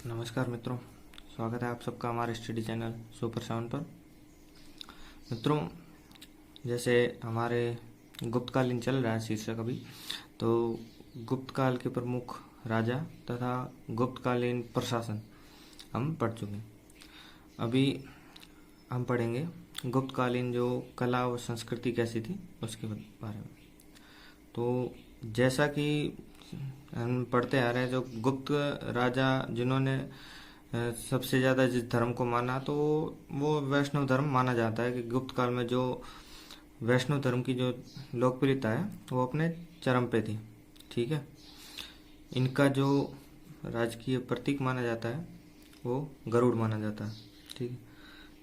नमस्कार मित्रों, स्वागत है आप सबका हमारे स्टडी चैनल सुपर 7 पर। मित्रों, जैसे हमारे गुप्तकालीन चल रहा है शीर्षक अभी, तो गुप्तकाल के प्रमुख राजा तथा गुप्तकालीन प्रशासन हम पढ़ चुके हैं। अभी हम पढ़ेंगे गुप्तकालीन जो कला और संस्कृति कैसी थी उसके बारे में। तो जैसा कि हम पढ़ते आ रहे हैं, जो गुप्त राजा जिन्होंने सबसे ज़्यादा जिस धर्म को माना, तो वो वैष्णव धर्म माना जाता है कि गुप्त काल में जो वैष्णव धर्म की जो लोकप्रियता है वो अपने चरम पे थी। ठीक है, इनका जो राजकीय प्रतीक माना जाता है वो गरुड़ माना जाता है। ठीक है,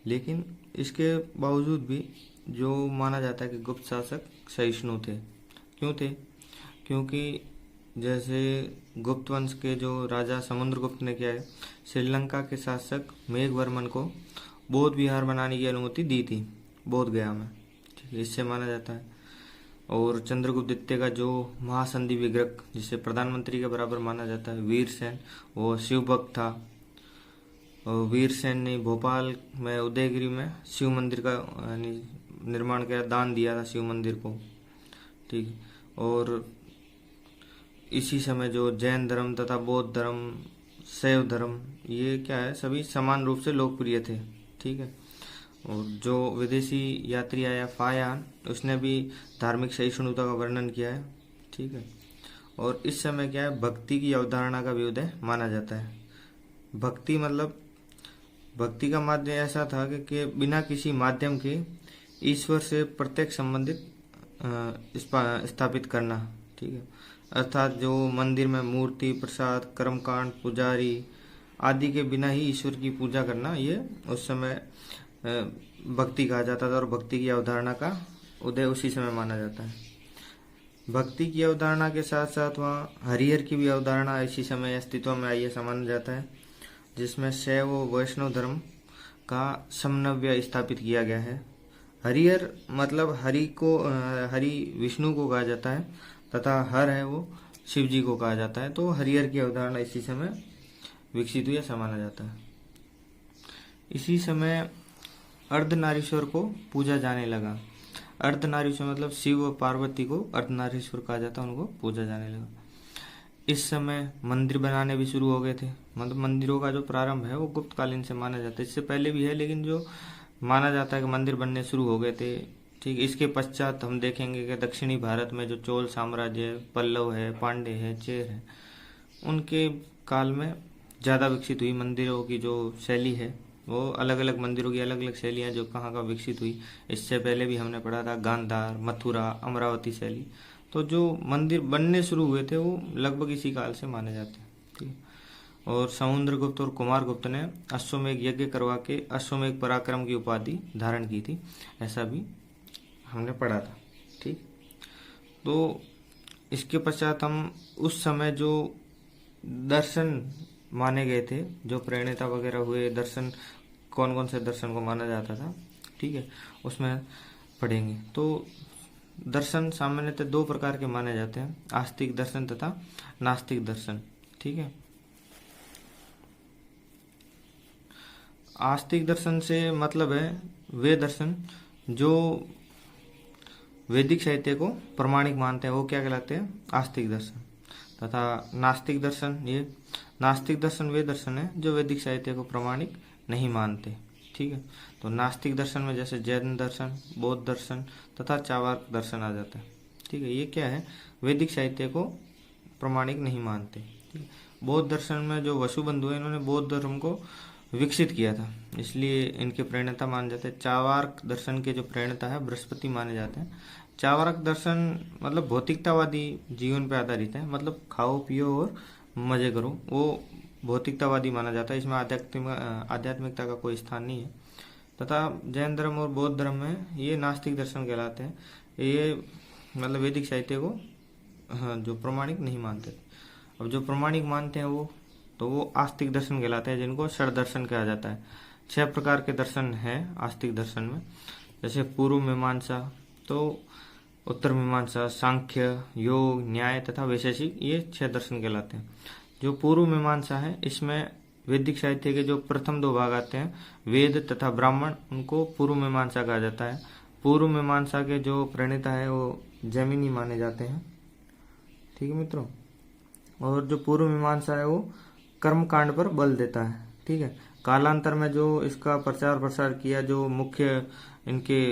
लेकिन इसके बावजूद भी जो माना जाता है कि गुप्त शासक सहिष्णु थे। क्यों थे? क्योंकि जैसे गुप्त वंश के जो राजा समुद्रगुप्त ने क्या है, श्रीलंका के शासक मेघवर्मन को बौद्ध विहार बनाने की अनुमति दी थी बोध गया में। ठीक है, इससे माना जाता है। और चंद्रगुप्त द्वितीय का जो महासंधि विग्रह, जिसे प्रधानमंत्री के बराबर माना जाता है, वीरसेन, वो शिव भक्त था। और वीरसेन ने भोपाल में उदयगिरी में शिव मंदिर का निर्माण किया, दान दिया था शिव मंदिर को। ठीक है, और इसी समय जो जैन धर्म तथा बौद्ध धर्म, शैव धर्म, ये क्या है, सभी समान रूप से लोकप्रिय थे। ठीक है, और जो विदेशी यात्री आया फायान, उसने भी धार्मिक सहिष्णुता का वर्णन किया है। ठीक है, और इस समय क्या है, भक्ति की अवधारणा का भी उदय माना जाता है। भक्ति मतलब भक्ति का माध्यम ऐसा था कि बिना किसी माध्यम के ईश्वर से प्रत्यक्ष संबंधित स्थापित करना। ठीक है, अर्थात जो मंदिर में मूर्ति, प्रसाद, कर्मकांड, पुजारी आदि के बिना ही ईश्वर की पूजा करना, ये उस समय भक्ति कहा जाता था। और भक्ति की अवधारणा का उदय उसी समय माना जाता है। भक्ति की अवधारणा के साथ साथ वहाँ हरिहर की भी अवधारणा इसी समय अस्तित्व में आई है, माना जाता है, जिसमें शैव व वैष्णव धर्म का समन्वय स्थापित किया गया है। हरिहर मतलब हरि विष्णु को कहा जाता है तथा हर है वो शिव जी को कहा जाता है। तो हरिहर की अवधारणा इसी समय विकसित हुई, ऐसा माना जाता है। इसी समय अर्धनारीश्वर को पूजा जाने लगा। अर्धनारीश्वर मतलब शिव व पार्वती को अर्धनारीश्वर कहा जाता है, उनको पूजा जाने लगा। इस समय मंदिर बनाने भी शुरू हो गए थे। मतलब मंदिरों का जो प्रारंभ है वो गुप्तकालीन से माना जाता है। इससे पहले भी है, लेकिन जो माना जाता है कि मंदिर बनने शुरू हो गए थे। ठीक, इसके पश्चात हम देखेंगे कि दक्षिणी भारत में जो चोल साम्राज्य है, पल्लव है, पांडे है, चेर है, उनके काल में ज़्यादा विकसित हुई मंदिरों की जो शैली है। वो अलग अलग मंदिरों की अलग अलग शैलियाँ जो कहाँ का विकसित हुई, इससे पहले भी हमने पढ़ा था, गांधार, मथुरा, अमरावती शैली। तो जो मंदिर बनने शुरू हुए थे वो लगभग इसी काल से माने जाते हैं। ठीक, और समुद्रगुप्त और कुमारगुप्त ने अश्वमेध यज्ञ करवा के अश्वमेध पराक्रम की उपाधि धारण की थी, ऐसा भी हमने पढ़ा था। ठीक, तो इसके पश्चात हम उस समय जो दर्शन माने गए थे, जो प्रणेता वगैरह हुए, दर्शन कौन कौन से दर्शन को माना जाता था, ठीक है, उसमें पढ़ेंगे। तो दर्शन सामान्यतः दो प्रकार के माने जाते हैं, आस्तिक दर्शन तथा नास्तिक दर्शन। ठीक है, आस्तिक दर्शन से मतलब है वे दर्शन जो वैदिक साहित्य को प्रमाणिक मानते हैं, वो क्या कहलाते हैं, आस्तिक दर्शन। तथा नास्तिक दर्शन, ये नास्तिक दर्शन वे दर्शन है जो वैदिक साहित्य को प्रमाणिक नहीं मानते। ठीक है, तो नास्तिक दर्शन में जैसे जैन दर्शन, बौद्ध दर्शन तथा चार्वाक दर्शन आ जाता है। ठीक है, ये क्या है, वैदिक साहित्य को प्रमाणिक नहीं मानते। ठीक है, बौद्ध दर्शन में जो वसुबंधु है, इन्होंने बौद्ध धर्म को विकसित किया था, इसलिए इनके प्रणेता माने जाते हैं। चार्वाक दर्शन के जो प्रणेता है बृहस्पति माने जाते हैं। चार्वाक दर्शन मतलब भौतिकतावादी जीवन पर आधारित है, मतलब खाओ पियो और मजे करो, वो भौतिकतावादी माना जाता है। इसमें आध्यात्मिकता का कोई स्थान नहीं है। तथा जैन धर्म और बौद्ध धर्म में ये नास्तिक दर्शन कहलाते हैं। ये मतलब वैदिक साहित्य को जो प्रमाणिक नहीं मानते। अब जो प्रमाणिक मानते हैं वो आस्तिक दर्शन कहलाते हैं, जिनको षड दर्शन कहा जाता है। 6 प्रकार के दर्शन हैं आस्तिक दर्शन में, जैसे पूर्व मीमांसा, तो उत्तर मीमांसा, सांख्य, योग, न्याय तथा वैशेषिक, ये 6 दर्शन कहलाते हैं। जो पूर्व मीमांसा है, इसमें वैदिक साहित्य के जो प्रथम दो भाग आते हैं, वेद तथा ब्राह्मण, उनको पूर्व मीमांसा कहा जाता है। पूर्व मीमांसा के जो प्रणेता है वो जैमिनी माने जाते हैं। ठीक है मित्रों। और जो पूर्व मीमांसा है वो कर्म कांड पर बल देता है। ठीक है। कालांतर में जो इसका प्रचार प्रसार किया, जो मुख्य इनके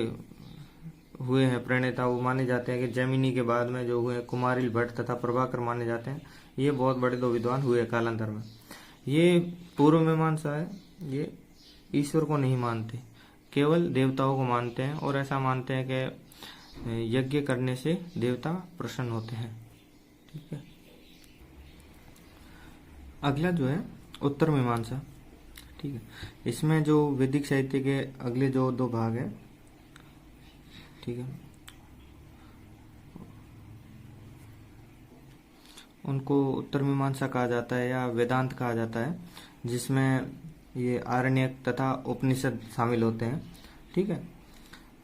हुए हैं प्रणेता, वो माने जाते हैं कि जैमिनी के बाद में जो हुए कुमारिल भट्ट तथा प्रभाकर माने जाते हैं। ये बहुत बड़े दो विद्वान हुए कालांतर में। ये पूर्व मीमांसा है, ये ईश्वर को नहीं मानते, केवल देवताओं को मानते हैं, और ऐसा मानते हैं कि यज्ञ करने से देवता प्रसन्न होते हैं। ठीक है। अगला जो है उत्तर मीमांसा। ठीक है। इसमें जो वैदिक साहित्य के अगले जो दो भाग है, ठीक है, उनको उत्तर मीमांसा कहा जाता है या वेदांत कहा जाता है, जिसमें ये आरण्यक तथा उपनिषद शामिल होते हैं। ठीक है।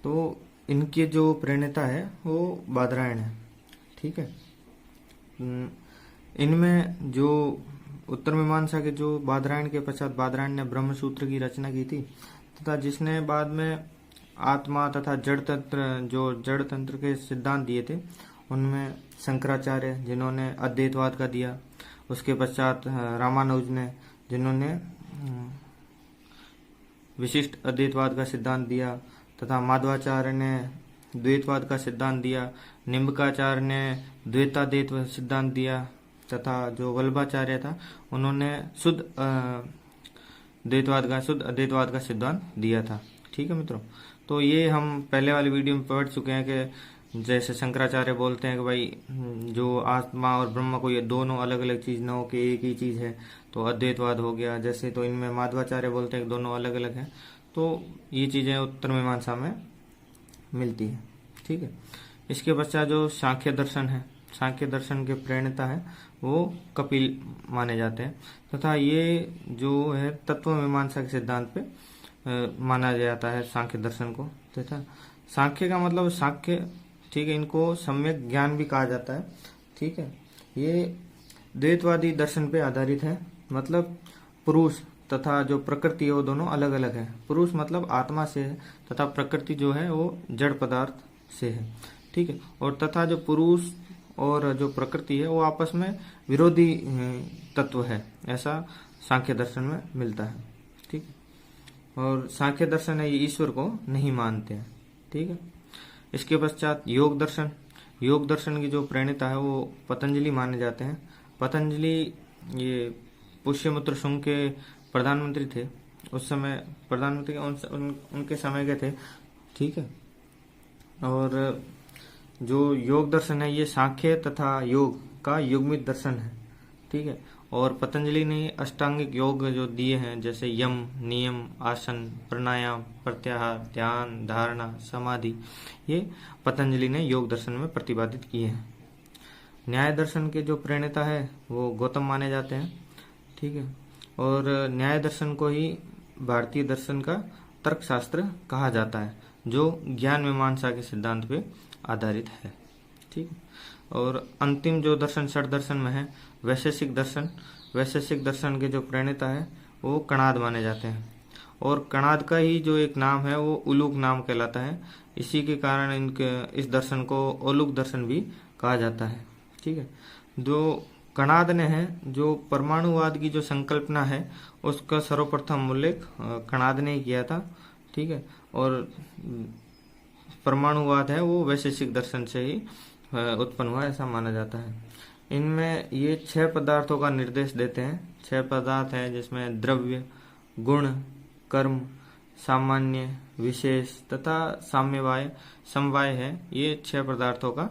तो इनके जो प्रणेता है वो बादरायण है। ठीक है। इनमें जो उत्तर मीमांसा के जो बादरायण के पश्चात बादरायण ने ब्रह्मसूत्र की रचना की थी, तथा जिसने बाद में आत्मा तथा जड़ तंत्र के सिद्धांत दिए थे, उनमें शंकराचार्य जिन्होंने अद्वैतवाद का दिया, उसके पश्चात रामानुज ने जिन्होंने विशिष्ट अद्वैतवाद का सिद्धांत दिया, तथा माधवाचार्य ने द्वैतवाद का सिद्धांत दिया, निम्बकाचार्य ने द्वैताद्वैत सिद्धांत दिया, तथा जो वल्लभाचार्य था उन्होंने शुद्ध अद्वैतवाद का सिद्धांत दिया था। ठीक है मित्रों। तो ये हम पहले वाली वीडियो में पढ़ चुके हैं कि जैसे शंकराचार्य बोलते हैं कि भाई जो आत्मा और ब्रह्म को ये दोनों अलग अलग चीज न हो के एक ही चीज है, तो अद्वैतवाद हो गया। जैसे तो इनमें माधवाचार्य बोलते हैं कि दोनों अलग अलग हैं। तो ये चीजें उत्तर मीमांसा में मिलती है। ठीक है। इसके पश्चात जो सांख्य दर्शन है, सांख्य दर्शन के प्रणेता है वो कपिल माने जाते हैं, तथा ये जो है तत्व मीमांसा के सिद्धांत पे माना जाता है सांख्य दर्शन को। तथा सांख्य का मतलब सांख्य, ठीक है, इनको सम्यक ज्ञान भी कहा जाता है। ठीक है। ये द्वैतवादी दर्शन पे आधारित है, मतलब पुरुष तथा जो प्रकृति है वो दोनों अलग अलग है। पुरुष मतलब आत्मा से है, तथा प्रकृति जो है वो जड़ पदार्थ से है। ठीक है। और तथा जो पुरुष और जो प्रकृति है वो आपस में विरोधी तत्व है, ऐसा सांख्य दर्शन में मिलता है। ठीक है। और सांख्य दर्शन है ये ईश्वर को नहीं मानते हैं। ठीक है। इसके पश्चात योग दर्शन। योग दर्शन की जो प्रणेता है वो पतंजलि माने जाते हैं। पतंजलि ये पुष्यमित्र शुंग के प्रधानमंत्री थे, उस समय प्रधानमंत्री उनके समय के थे। ठीक है। और जो योग दर्शन है ये सांख्य तथा योग का युग्मित दर्शन है। ठीक है। और पतंजलि ने अष्टांगिक योग जो दिए हैं, जैसे यम, नियम, आसन, प्राणायाम, प्रत्याहार, ध्यान, धारणा, समाधि, ये पतंजलि ने योग दर्शन में प्रतिपादित किए हैं। न्याय दर्शन के जो प्रणेता है वो गौतम माने जाते हैं। ठीक है। और न्याय दर्शन को ही भारतीय दर्शन का तर्कशास्त्र कहा जाता है, जो ज्ञान मीमांसा के सिद्धांत पे आधारित है। ठीक है। और अंतिम जो दर्शन षड दर्शन में है वैशेषिक दर्शन। वैशेषिक दर्शन के जो प्रणेता है वो कणाद माने जाते हैं, और कणाद का ही जो एक नाम है वो उलूक नाम कहलाता है। इसी के कारण इनके इस दर्शन को औलूक दर्शन भी कहा जाता है। ठीक है। जो कणाद ने है, जो परमाणुवाद की जो संकल्पना है उसका सर्वप्रथम उल्लेख कणाद ने ही किया था। ठीक है। और परमाणुवाद है वो वैशेषिक दर्शन से ही उत्पन्न हुआ, ऐसा माना जाता है। इनमें ये 6 पदार्थों का निर्देश देते हैं। 6 पदार्थ हैं जिसमें द्रव्य, गुण, कर्म, सामान्य, विशेष तथा साम्यवाय, समवाय है। ये 6 पदार्थों का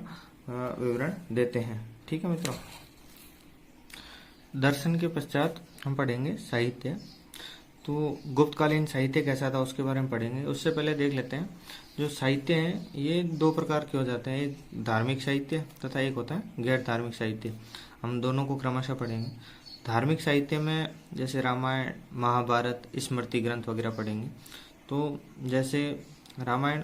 विवरण देते हैं। ठीक है मित्रों। दर्शन के पश्चात हम पढ़ेंगे साहित्य। तो गुप्तकालीन साहित्य कैसा था उसके बारे में पढ़ेंगे। उससे पहले देख लेते हैं जो साहित्य हैं ये 2 प्रकार के हो जाते हैं, एक धार्मिक साहित्य तथा एक होता है गैर धार्मिक साहित्य। हम दोनों को क्रमशः पढ़ेंगे। धार्मिक साहित्य में जैसे रामायण, महाभारत, स्मृति ग्रंथ वगैरह पढ़ेंगे। तो जैसे रामायण,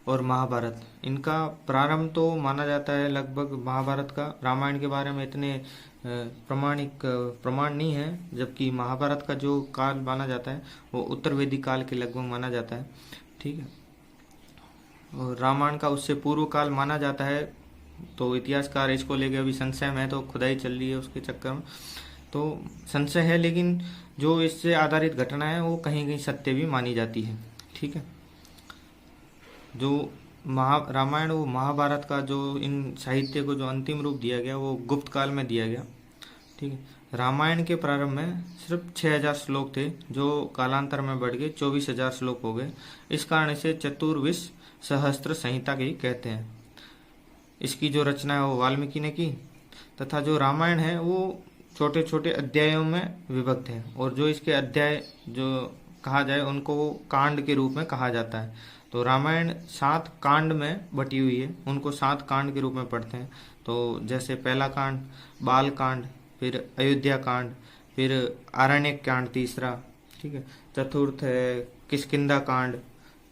और महाभारत, इनका प्रारंभ तो माना जाता है लगभग महाभारत का। रामायण के बारे में इतने प्रमाण नहीं है, जबकि महाभारत का जो काल माना जाता है वो उत्तर वैदिक काल के लगभग माना जाता है। ठीक है, और रामायण का उससे पूर्व काल माना जाता है। तो इतिहासकार इसको लेके अभी संशय में है, तो खुदाई चल रही है उसके चक्कर में, तो संशय है। लेकिन जो इससे आधारित घटना है वो कहीं कहीं सत्य भी मानी जाती है। ठीक है, जो रामायण वो महाभारत का जो इन साहित्य को जो अंतिम रूप दिया गया वो गुप्त काल में दिया गया। ठीक है, रामायण के प्रारंभ में सिर्फ 6000 श्लोक थे, जो कालांतर में बढ़ गए 24,000 श्लोक हो गए। इस कारण इसे चतुर्विश सहस्त्र संहिता के ही कहते हैं। इसकी जो रचना है वो वाल्मीकि ने की, तथा जो रामायण है वो छोटे छोटे अध्यायों में विभक्त है, और जो इसके अध्याय जो कहा जाए उनको कांड के रूप में कहा जाता है। तो रामायण 7 कांड में बटी हुई है, उनको 7 कांड के रूप में पढ़ते हैं। तो जैसे पहला कांड बाल कांड, फिर अयोध्या कांड, फिर आरण्यक कांड तीसरा, ठीक है, चतुर्थ है किष्किंधा कांड,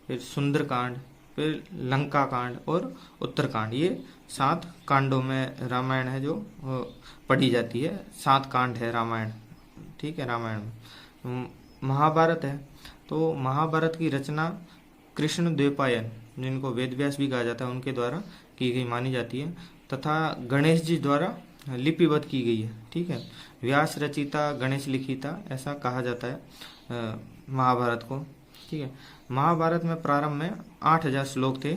फिर सुंदर कांड, फिर लंका कांड और उत्तरकांड। ये 7 कांडों में रामायण है जो पढ़ी जाती है। 7 कांड है रामायण। ठीक है, रामायण में महाभारत है, तो महाभारत की रचना कृष्ण द्वैपायन, जिनको वेद व्यास भी कहा जाता है, उनके द्वारा की गई मानी जाती है, तथा गणेश जी द्वारा लिपिबद्ध की गई है। ठीक है, व्यास रचिता गणेश लिखिता ऐसा कहा जाता है महाभारत को। ठीक है, महाभारत में प्रारंभ में 8000 श्लोक थे,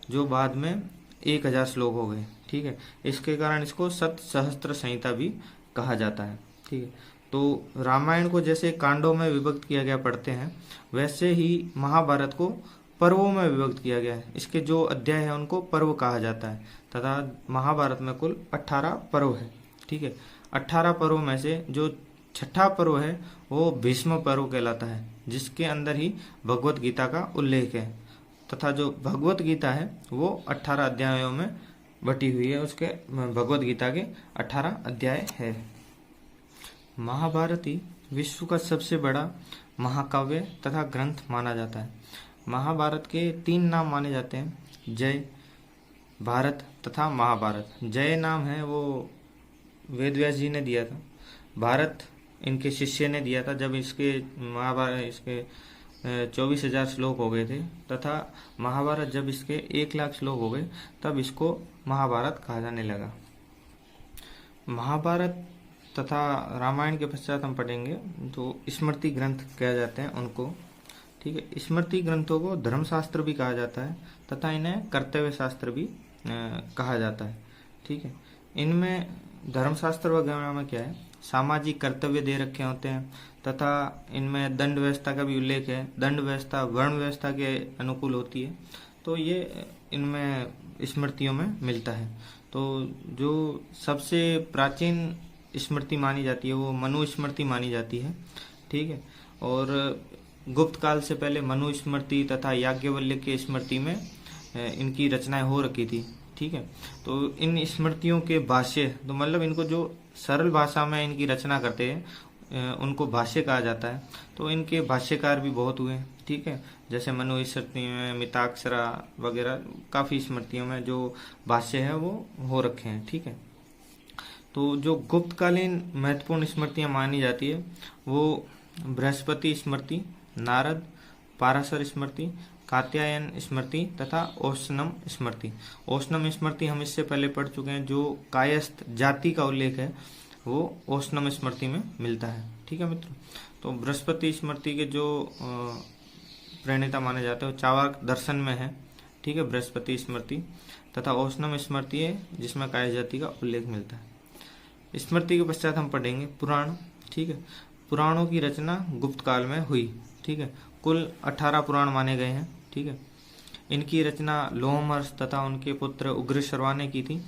जो बाद में 1000 श्लोक हो गए। ठीक है, इसके कारण इसको सत सहस्त्र संहिता भी कहा जाता है। ठीक है, तो रामायण को जैसे कांडों में विभक्त किया गया पढ़ते हैं, वैसे ही महाभारत को पर्वों में विभक्त किया गया है। इसके जो अध्याय है उनको पर्व कहा जाता है, तथा महाभारत में कुल 18 पर्व है। ठीक है, 18 पर्व में से जो छठा पर्व है वो भीष्म पर्व कहलाता है, जिसके अंदर ही भगवत गीता का उल्लेख है, तथा जो भगवत गीता है वो 18 अध्यायों में बटी हुई है। उसके भगवत गीता के 18 अध्याय है। महाभारत ही विश्व का सबसे बड़ा महाकाव्य तथा ग्रंथ माना जाता है। महाभारत के 3 नाम माने जाते हैं, जय, भारत तथा महाभारत। जय नाम है वो वेद व्यास जी ने दिया था, भारत इनके शिष्य ने दिया था जब इसके महाभारत इसके 24,000 श्लोक हो गए थे, तथा महाभारत जब इसके 1,00,000 श्लोक हो गए तब इसको महाभारत कहा जाने लगा। महाभारत तथा रामायण के पश्चात हम पढ़ेंगे तो स्मृति ग्रंथ कहे जाते हैं उनको। ठीक है, स्मृति ग्रंथों को धर्मशास्त्र भी कहा जाता है, तथा इन्हें कर्तव्य शास्त्र भी कहा जाता है। ठीक है, इनमें धर्मशास्त्र वगैरह में क्या है, सामाजिक कर्तव्य दे रखे होते हैं, तथा इनमें दंड व्यवस्था का भी उल्लेख है। दंड व्यवस्था वर्ण व्यवस्था के अनुकूल होती है, तो ये इनमें स्मृतियों में मिलता है। तो जो सबसे प्राचीन स्मृति मानी जाती है वो मनुस्मृति मानी जाती है। ठीक है, और गुप्त काल से पहले मनुस्मृति तथा याज्ञवल्क्य की स्मृति में इनकी रचनाएं हो रखी थी। ठीक है, तो इन स्मृतियों के भाष्य, तो मतलब इनको जो सरल भाषा में इनकी रचना करते हैं उनको भाष्य कहा जाता है। तो इनके भाष्यकार भी बहुत हुए। ठीक है, जैसे मनुस्मृति में, मिताक्षरा वगैरह काफ़ी स्मृतियों में जो भाष्य है वो हो रखे हैं। ठीक है, तो जो गुप्तकालीन महत्वपूर्ण स्मृतियाँ मानी जाती है वो बृहस्पति स्मृति, नारद, पाराशर स्मृति, कात्यायन स्मृति तथा औष्णम स्मृति। औष्णम स्मृति हम इससे पहले पढ़ चुके हैं, जो कायस्थ जाति का उल्लेख है वो औष्णम स्मृति में मिलता है। ठीक है मित्रों, तो बृहस्पति स्मृति के जो प्रणेता माने जाते हैं वो चावाक दर्शन में है। ठीक है, बृहस्पति स्मृति, तथा औष्णम स्मृति है जिसमें कायस्थ जाति का उल्लेख मिलता है। स्मृति के पश्चात हम पढ़ेंगे पुराण। ठीक है, पुराणों की रचना गुप्त काल में हुई। ठीक है, कुल 18 पुराण माने गए हैं। ठीक है, इनकी रचना लोमहर्ष तथा उनके पुत्र उग्रश्रवा ने की थी।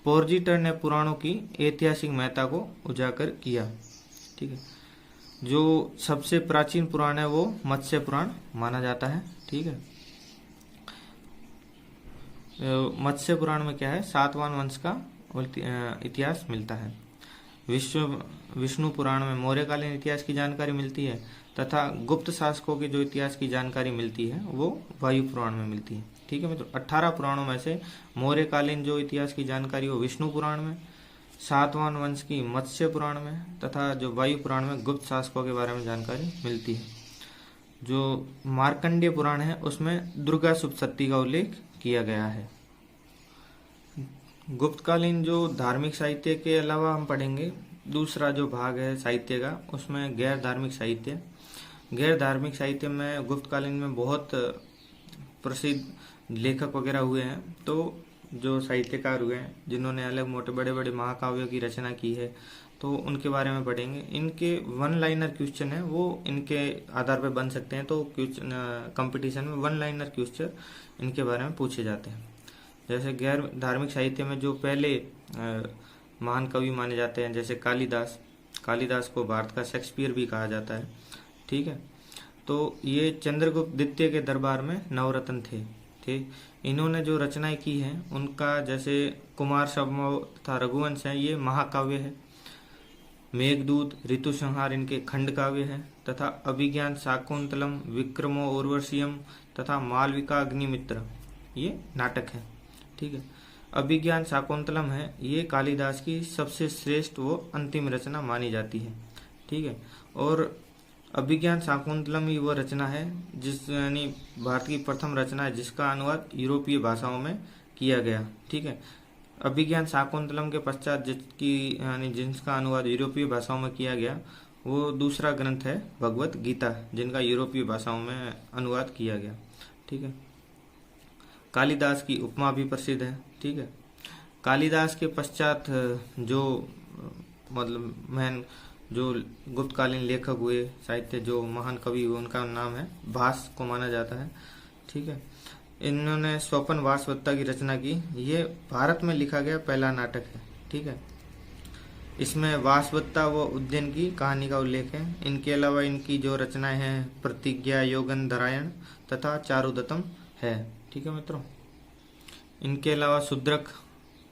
पोर्जीटर ने पुराणों की ऐतिहासिक महत्ता को उजागर किया। ठीक है, जो सबसे प्राचीन पुराण है वो मत्स्य पुराण माना जाता है। ठीक है, मत्स्य पुराण में क्या है, सातवाहन वंश का इतिहास मिलता है। विष्णु पुराण में मौर्यकालीन इतिहास की जानकारी मिलती है तथा गुप्त शासकों के जो इतिहास की जानकारी मिलती है वो वायु पुराण में मिलती है। ठीक है मित्रों, 18 पुराणों में से मौर्यकालीन जो इतिहास की जानकारी वो विष्णु पुराण में, सातवाहन वंश की मत्स्य पुराण में तथा जो वायु पुराण में गुप्त शासकों के बारे में जानकारी मिलती है। जो मार्कंडेय पुराण है उसमें दुर्गा सप्तशती का उल्लेख किया गया है। गुप्तकालीन जो धार्मिक साहित्य के अलावा हम पढ़ेंगे दूसरा जो भाग है साहित्य का, उसमें गैर धार्मिक साहित्य। गैर धार्मिक साहित्य में गुप्तकालीन में बहुत प्रसिद्ध लेखक वगैरह हुए हैं, तो जो साहित्यकार हुए हैं जिन्होंने अलग मोटे बड़े बड़े महाकाव्यों की रचना की है, तो उनके बारे में पढ़ेंगे। इनके वन लाइनर क्वेश्चन है वो इनके आधार पर बन सकते हैं, तो क्वेश्चन कंपटीशन में वन लाइनर क्वेश्चन इनके बारे में पूछे जाते हैं। जैसे गैर धार्मिक साहित्य में जो पहले महान कवि माने जाते हैं जैसे कालिदास, कालिदास को भारत का शेक्सपियर भी कहा जाता है। ठीक है, तो ये चंद्रगुप्त द्वितीय के दरबार में नवरत्न थे। इन्होंने जो रचनाएं की हैं उनका जैसे कुमार संभव तथा रघुवंश है, ये महाकाव्य है। मेघदूत, ऋतु संहार इनके खंड काव्य है तथा अभिज्ञान शाकुंतलम, विक्रमो उर्वशीयम तथा मालविका अग्निमित्र ये नाटक है। ठीक है, अभिज्ञान शाकुंतलम है ये कालिदास की सबसे श्रेष्ठ वो अंतिम रचना मानी जाती है। ठीक है, और अभिज्ञान शाकुंतलम ही वो रचना है जिस यानी भारत की प्रथम रचना है जिसका अनुवाद यूरोपीय भाषाओं में किया गया। ठीक है, अभिज्ञान शाकुंतलम के पश्चात जिसका अनुवाद यूरोपीय भाषाओं में किया गया वो दूसरा ग्रंथ है भगवत गीता, जिनका यूरोपीय भाषाओं में अनुवाद किया गया। ठीक है, कालिदास की उपमा भी प्रसिद्ध है। ठीक है, कालिदास के पश्चात जो मतलब मैन जो गुप्तकालीन लेखक हुए साहित्य जो महान कवि हुए उनका नाम है भास को माना जाता है। ठीक है, इन्होंने स्वपन वासवदत्ता की रचना की, ये भारत में लिखा गया पहला नाटक है। ठीक है, इसमें वासवदत्ता व उज्जैन की कहानी का उल्लेख है। इनके अलावा इनकी जो रचनाएं हैं प्रतिज्ञा, योगन धरायण तथा चारुदत्तम है। ठीक है मित्रों, इनके अलावा शूद्रक,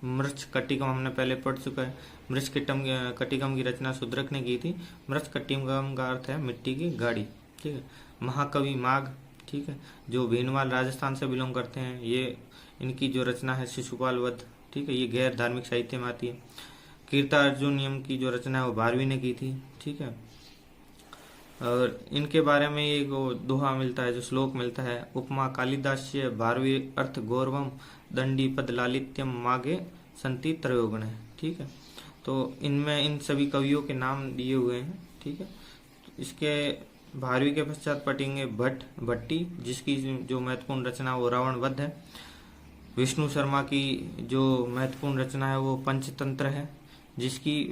मृच्छ कटिकम हमने पहले पढ़ चुका है। मृच्छ कटिकम की रचना शूद्रक ने की थी। मृच्छ कटिकम का अर्थ है मिट्टी की गाड़ी। ठीक है, महाकवि माघ, ठीक है, जो भीनमाल राजस्थान से बिलोंग करते हैं, ये इनकी जो रचना है शिशुपाल वध। ठीक है, ये गैर धार्मिक साहित्य में आती है। कीर्तार्जुनियम की जो रचना है वो भारवी ने की थी। ठीक है, और इनके बारे में एक दोहा मिलता है, जो श्लोक मिलता है, उपमा कालिदास्य भारवी अर्थ गौरवम दंडी पद लालित्यम मागे संति त्रयोगुण है। ठीक है, तो इनमें इन सभी कवियों के नाम दिए हुए हैं। ठीक है, तो इसके भारवी के पश्चात पढ़ेंगे भट्टी, जिसकी जो महत्वपूर्ण रचना वो रावण वध है। विष्णु शर्मा की जो महत्वपूर्ण रचना है वो पंचतंत्र है, जिसकी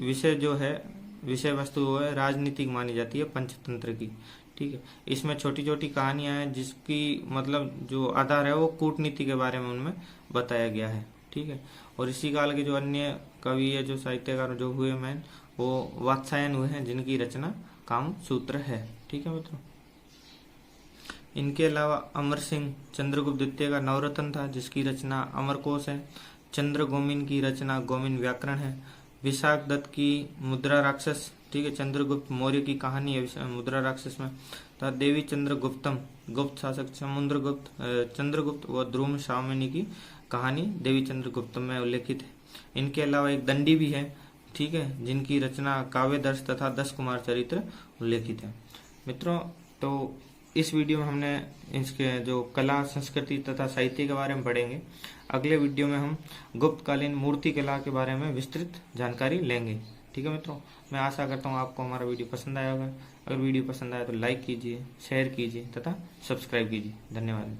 विषय वस्तु है राजनीतिक मानी जाती है पंचतंत्र की। ठीक है, इसमें छोटी छोटी कहानियां हैं जिसकी मतलब जो आधार है वो कूटनीति के बारे में उनमें बताया गया है। ठीक है, और इसी काल के जो अन्य कवि है जो साहित्यकार जो हुए मैन वो वात्सायन हुए हैं, जिनकी रचना कामसूत्र है। ठीक है मित्रों, इनके अलावा अमर सिंह चंद्रगुप्त द्वितीय का नवरत्न था, जिसकी रचना अमरकोश है। चंद्र गोमिन की रचना गोमिन व्याकरण है। विशाख दत्त की मुद्रा राक्षस, ठीक है, चंद्रगुप्त मौर्य की कहानी है मुद्रा राक्षस में। तथा देवी चंद्रगुप्तम, गुप्त शासक चंद्रगुप्त व ध्रुव सामिनी की कहानी देवी चंद्रगुप्तम में उल्लेखित है। इनके अलावा एक दंडी भी है, ठीक है, जिनकी रचना काव्यदर्श तथा 10 कुमार चरित्र उल्लेखित है। मित्रों, तो इस वीडियो में हमने इसके जो कला, संस्कृति तथा साहित्य के बारे में पढ़ेंगे। अगले वीडियो में हम गुप्तकालीन मूर्ति कला के बारे में विस्तृत जानकारी लेंगे। ठीक है मित्रों, मैं आशा करता हूँ आपको हमारा वीडियो पसंद आया होगा। अगर वीडियो पसंद आया तो लाइक कीजिए, शेयर कीजिए तथा सब्सक्राइब कीजिए। धन्यवाद।